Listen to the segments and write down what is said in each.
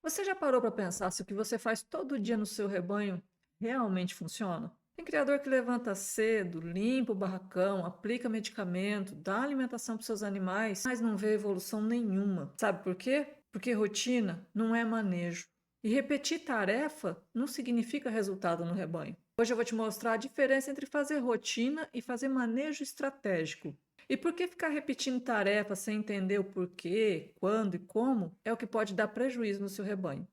Você já parou para pensar se o que você faz todo dia no seu rebanho realmente funciona? Tem criador que levanta cedo, limpa o barracão, aplica medicamento, dá alimentação para seus animais, mas não vê evolução nenhuma. Sabe por quê? Porque rotina não é manejo. E repetir tarefa não significa resultado no rebanho. Hoje eu vou te mostrar a diferença entre fazer rotina e fazer manejo estratégico. E por que ficar repetindo tarefas sem entender o porquê, quando e como é o que pode dar prejuízo no seu rebanho?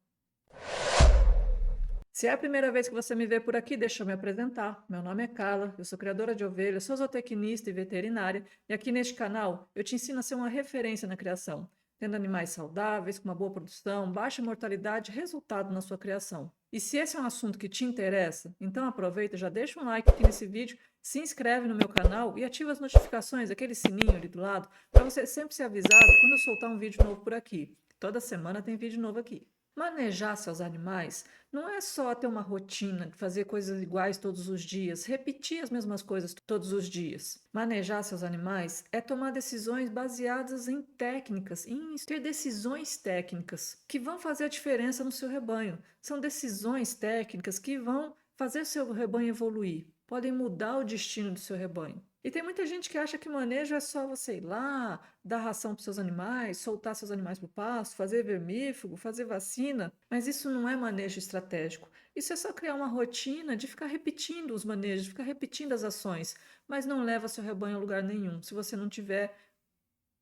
Se é a primeira vez que você me vê por aqui, deixa eu me apresentar. Meu nome é Carla, eu sou criadora de ovelhas, sou zootecnista e veterinária, e aqui neste canal eu te ensino a ser uma referência na criação, tendo animais saudáveis, com uma boa produção, baixa mortalidade, resultado na sua criação. E se esse é um assunto que te interessa, então aproveita, já deixa um like aqui nesse vídeo, se inscreve no meu canal e ativa as notificações, aquele sininho ali do lado, para você sempre ser avisado quando eu soltar um vídeo novo por aqui. Toda semana tem vídeo novo aqui. Manejar seus animais não é só ter uma rotina de fazer coisas iguais todos os dias, repetir as mesmas coisas todos os dias. Manejar seus animais é tomar decisões baseadas em técnicas, em ter decisões técnicas que vão fazer a diferença no seu rebanho. São decisões técnicas que vão fazer o seu rebanho evoluir, podem mudar o destino do seu rebanho. E tem muita gente que acha que manejo é só você ir lá, dar ração para seus animais, soltar seus animais para o pasto, fazer vermífugo, fazer vacina, mas isso não é manejo estratégico. Isso é só criar uma rotina de ficar repetindo os manejos, de ficar repetindo as ações, mas não leva seu rebanho a lugar nenhum. Se você não tiver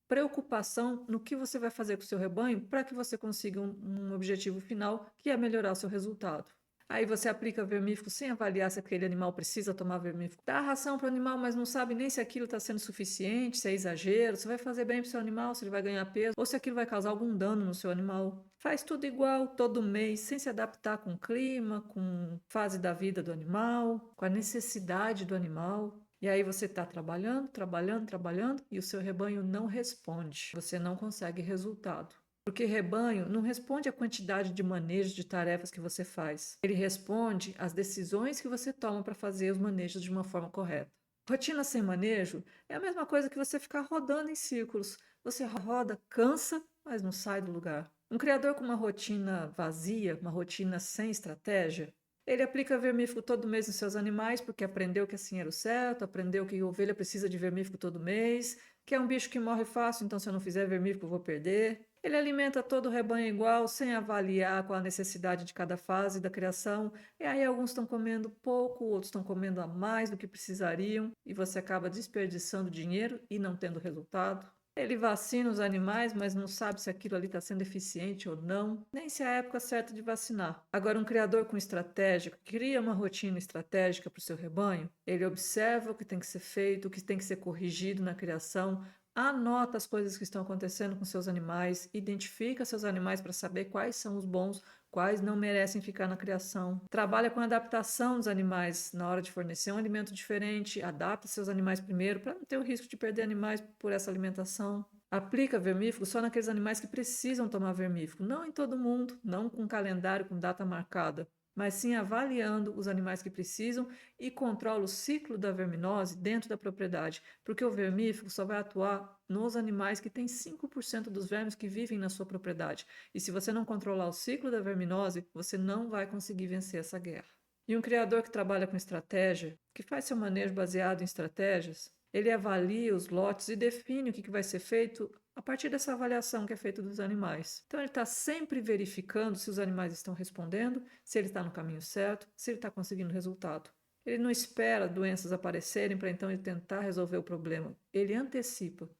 preocupação no que você vai fazer com o seu rebanho para que você consiga um objetivo final, que é melhorar o seu resultado. Aí você aplica vermífugo sem avaliar se aquele animal precisa tomar vermífugo. Dá a ração para o animal, mas não sabe nem se aquilo está sendo suficiente, se é exagero, se vai fazer bem para o seu animal, se ele vai ganhar peso, ou se aquilo vai causar algum dano no seu animal. Faz tudo igual, todo mês, sem se adaptar com o clima, com a fase da vida do animal, com a necessidade do animal. E aí você está trabalhando, trabalhando, trabalhando e o seu rebanho não responde. Você não consegue resultado. Porque rebanho não responde à quantidade de manejos de tarefas que você faz. Ele responde às decisões que você toma para fazer os manejos de uma forma correta. Rotina sem manejo é a mesma coisa que você ficar rodando em círculos. Você roda, cansa, mas não sai do lugar. Um criador com uma rotina vazia, uma rotina sem estratégia, ele aplica vermífugo todo mês nos seus animais porque aprendeu que assim era o certo, aprendeu que a ovelha precisa de vermífugo todo mês, que é um bicho que morre fácil, então se eu não fizer vermífugo eu vou perder. Ele alimenta todo o rebanho igual, sem avaliar qual a necessidade de cada fase da criação. E aí alguns estão comendo pouco, outros estão comendo a mais do que precisariam, e você acaba desperdiçando dinheiro e não tendo resultado. Ele vacina os animais, mas não sabe se aquilo ali está sendo eficiente ou não, nem se é a época certa de vacinar. Agora, um criador com estratégia cria uma rotina estratégica para o seu rebanho, ele observa o que tem que ser feito, o que tem que ser corrigido na criação, anota as coisas que estão acontecendo com seus animais, identifica seus animais para saber quais são os bons, quais não merecem ficar na criação. Trabalha com a adaptação dos animais na hora de fornecer um alimento diferente, adapta seus animais primeiro para não ter o risco de perder animais por essa alimentação. Aplica vermífugo só naqueles animais que precisam tomar vermífugo, não em todo mundo, não com calendário com data marcada, mas sim avaliando os animais que precisam e controla o ciclo da verminose dentro da propriedade, porque o vermífugo só vai atuar nos animais que têm 5% dos vermes que vivem na sua propriedade. E se você não controlar o ciclo da verminose, você não vai conseguir vencer essa guerra. E um criador que trabalha com estratégia, que faz seu manejo baseado em estratégias, ele avalia os lotes e define o que vai ser feito a partir dessa avaliação que é feita dos animais. Então, ele está sempre verificando se os animais estão respondendo, se ele está no caminho certo, se ele está conseguindo resultado. Ele não espera doenças aparecerem para então ele tentar resolver o problema. Ele antecipa.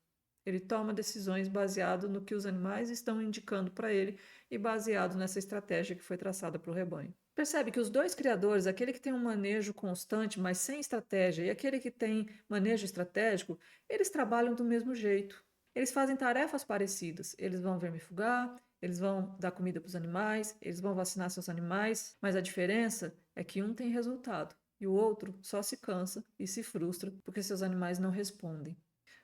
Ele toma decisões baseado no que os animais estão indicando para ele e baseado nessa estratégia que foi traçada para o rebanho. Percebe que os dois criadores, aquele que tem um manejo constante, mas sem estratégia, e aquele que tem manejo estratégico, eles trabalham do mesmo jeito. Eles fazem tarefas parecidas. Eles vão vermifugar, eles vão dar comida para os animais, eles vão vacinar seus animais, mas a diferença é que um tem resultado e o outro só se cansa e se frustra porque seus animais não respondem.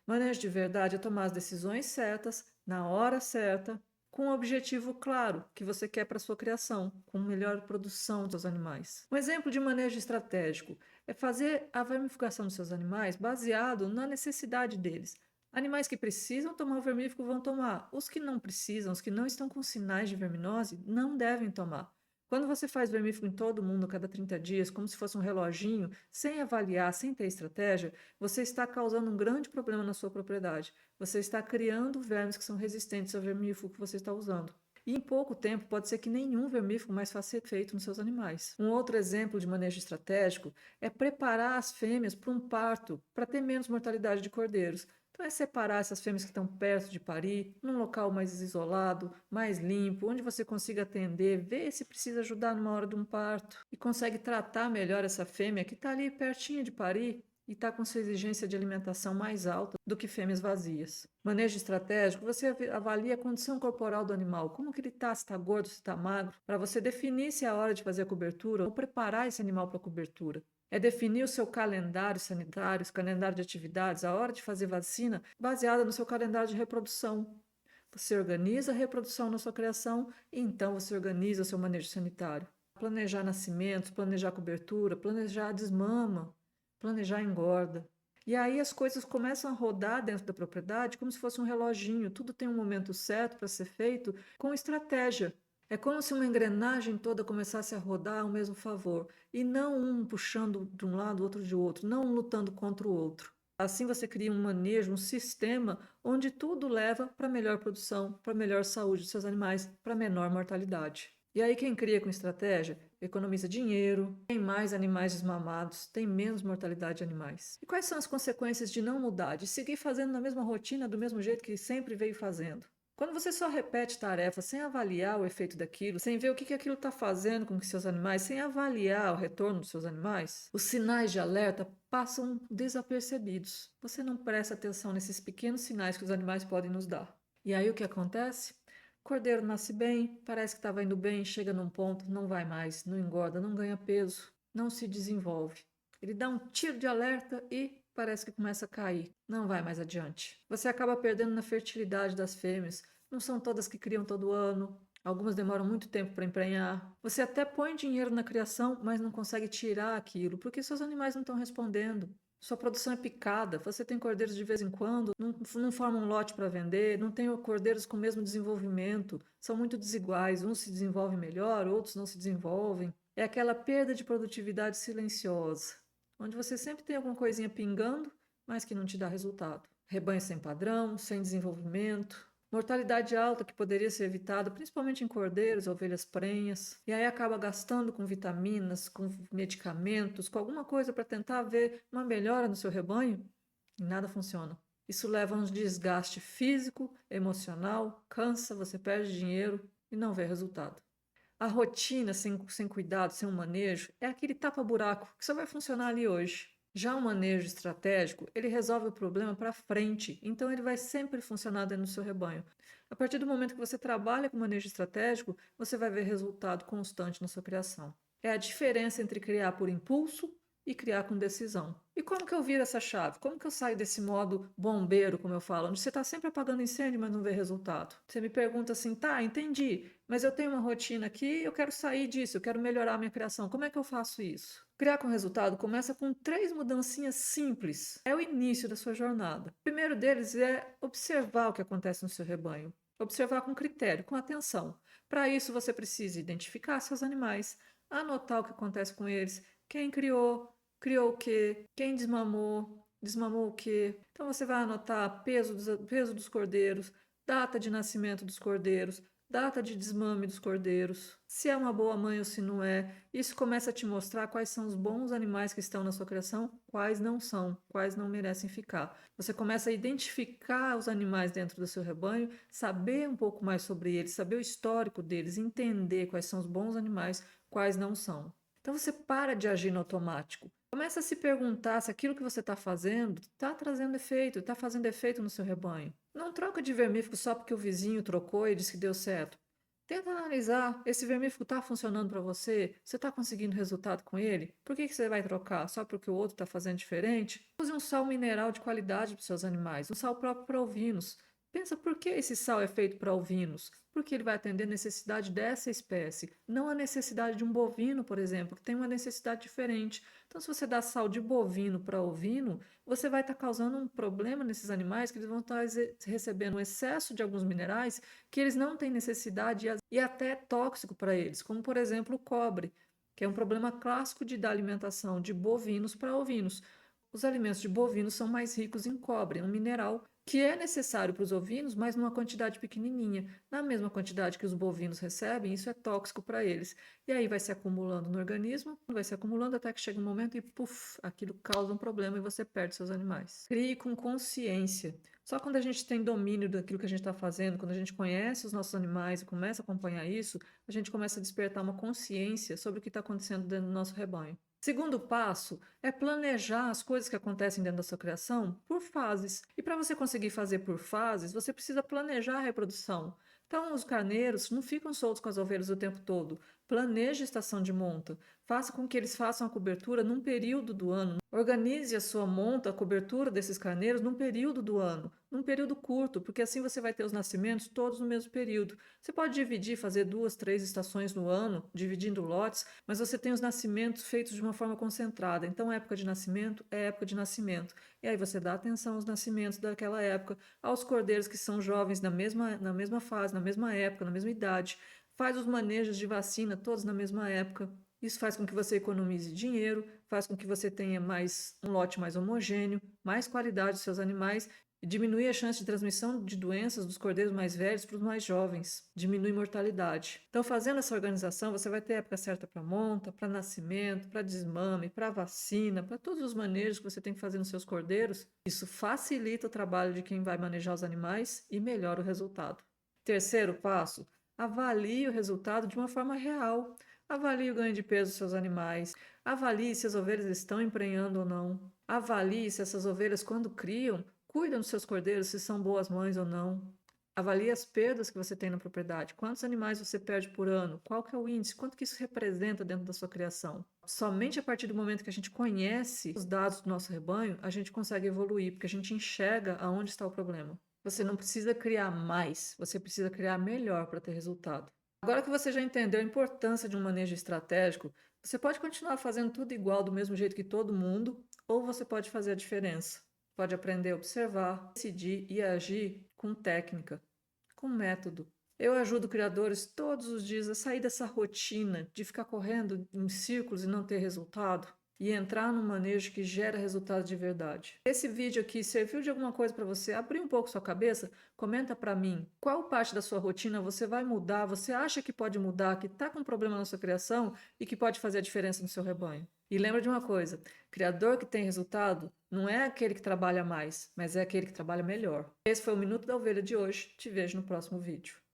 Manejo de verdade é tomar as decisões certas, na hora certa, com um objetivo claro que você quer para sua criação, com melhor produção dos animais. Um exemplo de manejo estratégico é fazer a vermifugação dos seus animais baseado na necessidade deles. Animais que precisam tomar o vermífugo vão tomar. Os que não precisam, os que não estão com sinais de verminose, não devem tomar. Quando você faz vermífugo em todo mundo a cada 30 dias, como se fosse um reloginho, sem avaliar, sem ter estratégia, você está causando um grande problema na sua propriedade. Você está criando vermes que são resistentes ao vermífugo que você está usando. E em pouco tempo pode ser que nenhum vermífugo mais faça efeito nos seus animais. Um outro exemplo de manejo estratégico é preparar as fêmeas para um parto, para ter menos mortalidade de cordeiros. Então é separar essas fêmeas que estão perto de parir, num local mais isolado, mais limpo, onde você consiga atender, ver se precisa ajudar numa hora de um parto e consegue tratar melhor essa fêmea que está ali pertinho de parir e está com sua exigência de alimentação mais alta do que fêmeas vazias. Manejo estratégico, você avalia a condição corporal do animal, como que ele está, se está gordo, se está magro, para você definir se é a hora de fazer a cobertura ou preparar esse animal para a cobertura. É definir o seu calendário sanitário, o calendário de atividades, a hora de fazer vacina, baseada no seu calendário de reprodução. Você organiza a reprodução na sua criação e então você organiza o seu manejo sanitário. Planejar nascimentos, planejar cobertura, planejar desmama, planejar engorda. E aí as coisas começam a rodar dentro da propriedade como se fosse um reloginho. Tudo tem um momento certo para ser feito com estratégia. É como se uma engrenagem toda começasse a rodar ao mesmo favor, e não um puxando de um lado, outro de outro, não um lutando contra o outro. Assim você cria um manejo, um sistema onde tudo leva para melhor produção, para melhor saúde dos seus animais, para menor mortalidade. E aí quem cria com estratégia economiza dinheiro, tem mais animais desmamados, tem menos mortalidade de animais. E quais são as consequências de não mudar, de seguir fazendo na mesma rotina, do mesmo jeito que sempre veio fazendo? Quando você só repete tarefas sem avaliar o efeito daquilo, sem ver o que aquilo está fazendo com os seus animais, sem avaliar o retorno dos seus animais, os sinais de alerta passam desapercebidos. Você não presta atenção nesses pequenos sinais que os animais podem nos dar. E aí o que acontece? O cordeiro nasce bem, parece que estava indo bem, chega num ponto, não vai mais, não engorda, não ganha peso, não se desenvolve. Ele dá um tiro de alerta e parece que começa a cair, não vai mais adiante. Você acaba perdendo na fertilidade das fêmeas, não são todas que criam todo ano, algumas demoram muito tempo para emprenhar. Você até põe dinheiro na criação, mas não consegue tirar aquilo, porque seus animais não estão respondendo. Sua produção é picada, você tem cordeiros de vez em quando, não forma um lote para vender, não tem cordeiros com o mesmo desenvolvimento, são muito desiguais, uns se desenvolvem melhor, outros não se desenvolvem. É aquela perda de produtividade silenciosa, onde você sempre tem alguma coisinha pingando, mas que não te dá resultado. Rebanho sem padrão, sem desenvolvimento, mortalidade alta que poderia ser evitada, principalmente em cordeiros, ovelhas prenhas, e aí acaba gastando com vitaminas, com medicamentos, com alguma coisa para tentar ver uma melhora no seu rebanho, e nada funciona. Isso leva a um desgaste físico, emocional, cansa, você perde dinheiro e não vê resultado. A rotina sem cuidado, sem um manejo, é aquele tapa-buraco que só vai funcionar ali hoje. Já o manejo estratégico, ele resolve o problema para frente, então ele vai sempre funcionar dentro do seu rebanho. A partir do momento que você trabalha com manejo estratégico, você vai ver resultado constante na sua criação. É a diferença entre criar por impulso e criar com decisão. E como que eu viro essa chave? Como que eu saio desse modo bombeiro, como eu falo, onde você está sempre apagando incêndio, mas não vê resultado? Você me pergunta assim, tá, entendi, mas eu tenho uma rotina aqui, eu quero sair disso, eu quero melhorar a minha criação. Como é que eu faço isso? Criar com resultado começa com 3 mudancinhas simples. É o início da sua jornada. O primeiro deles é observar o que acontece no seu rebanho. Observar com critério, com atenção. Para isso, você precisa identificar seus animais, anotar o que acontece com eles, quem criou, criou o quê, quem desmamou, desmamou o quê. Então você vai anotar peso dos cordeiros, data de nascimento dos cordeiros, data de desmame dos cordeiros, se é uma boa mãe ou se não é. Isso começa a te mostrar quais são os bons animais que estão na sua criação, quais não são, quais não merecem ficar. Você começa a identificar os animais dentro do seu rebanho, saber um pouco mais sobre eles, saber o histórico deles, entender quais são os bons animais, quais não são. Então você para de agir no automático. Começa a se perguntar se aquilo que você está fazendo está trazendo efeito, está fazendo efeito no seu rebanho. Não troca de vermífugo só porque o vizinho trocou e disse que deu certo. Tenta analisar, esse vermífugo está funcionando para você? Você está conseguindo resultado com ele? Por que você vai trocar? Só porque o outro está fazendo diferente? Use um sal mineral de qualidade para os seus animais, um sal próprio para ovinos. Pensa por que esse sal é feito para ovinos? Porque ele vai atender a necessidade dessa espécie, não a necessidade de um bovino, por exemplo, que tem uma necessidade diferente. Então, se você dá sal de bovino para ovino, você vai estar causando um problema nesses animais, que eles vão estar recebendo um excesso de alguns minerais que eles não têm necessidade e até é tóxico para eles, como por exemplo o cobre, que é um problema clássico de dar alimentação de bovinos para ovinos. Os alimentos de bovinos são mais ricos em cobre, um mineral que é necessário para os ovinos, mas numa quantidade pequenininha. Na mesma quantidade que os bovinos recebem, isso é tóxico para eles. E aí vai se acumulando no organismo, vai se acumulando até que chega um momento e, puf, aquilo causa um problema e você perde seus animais. Crie com consciência. Só quando a gente tem domínio daquilo que a gente está fazendo, quando a gente conhece os nossos animais e começa a acompanhar isso, a gente começa a despertar uma consciência sobre o que está acontecendo dentro do nosso rebanho. Segundo passo é planejar as coisas que acontecem dentro da sua criação por fases. E para você conseguir fazer por fases, você precisa planejar a reprodução. Então, os carneiros não ficam soltos com as ovelhas o tempo todo. Planeje a estação de monta. Faça com que eles façam a cobertura num período do ano. Organize a sua monta, a cobertura desses carneiros num período do ano, num período curto, porque assim você vai ter os nascimentos todos no mesmo período. Você pode dividir, fazer 2, 3 estações no ano, dividindo lotes, mas você tem os nascimentos feitos de uma forma concentrada. Então, época de nascimento é época de nascimento. E aí você dá atenção aos nascimentos daquela época, aos cordeiros que são jovens na mesma fase, na mesma época, na mesma idade. Faz os manejos de vacina todos na mesma época. Isso faz com que você economize dinheiro, faz com que você tenha um lote mais homogêneo, mais qualidade dos seus animais e diminui a chance de transmissão de doenças dos cordeiros mais velhos para os mais jovens, diminui mortalidade. Então, fazendo essa organização, você vai ter a época certa para monta, para nascimento, para desmame, para vacina, para todos os manejos que você tem que fazer nos seus cordeiros. Isso facilita o trabalho de quem vai manejar os animais e melhora o resultado. Terceiro passo, avalie o resultado de uma forma real. Avalie o ganho de peso dos seus animais. Avalie se as ovelhas estão emprenhando ou não. Avalie se essas ovelhas, quando criam, cuidam dos seus cordeiros, se são boas mães ou não. Avalie as perdas que você tem na propriedade. Quantos animais você perde por ano? Qual que é o índice? Quanto que isso representa dentro da sua criação? Somente a partir do momento que a gente conhece os dados do nosso rebanho, a gente consegue evoluir, porque a gente enxerga aonde está o problema. Você não precisa criar mais, você precisa criar melhor para ter resultado. Agora que você já entendeu a importância de um manejo estratégico, você pode continuar fazendo tudo igual, do mesmo jeito que todo mundo, ou você pode fazer a diferença. Pode aprender a observar, decidir e agir com técnica, com método. Eu ajudo criadores todos os dias a sair dessa rotina de ficar correndo em círculos e não ter resultado e entrar num manejo que gera resultados de verdade. Esse vídeo aqui serviu de alguma coisa para você abrir um pouco sua cabeça? Comenta para mim qual parte da sua rotina você vai mudar, você acha que pode mudar, que está com problema na sua criação e que pode fazer a diferença no seu rebanho. E lembra de uma coisa, criador que tem resultado não é aquele que trabalha mais, mas é aquele que trabalha melhor. Esse foi o Minuto da Ovelha de hoje. Te vejo no próximo vídeo.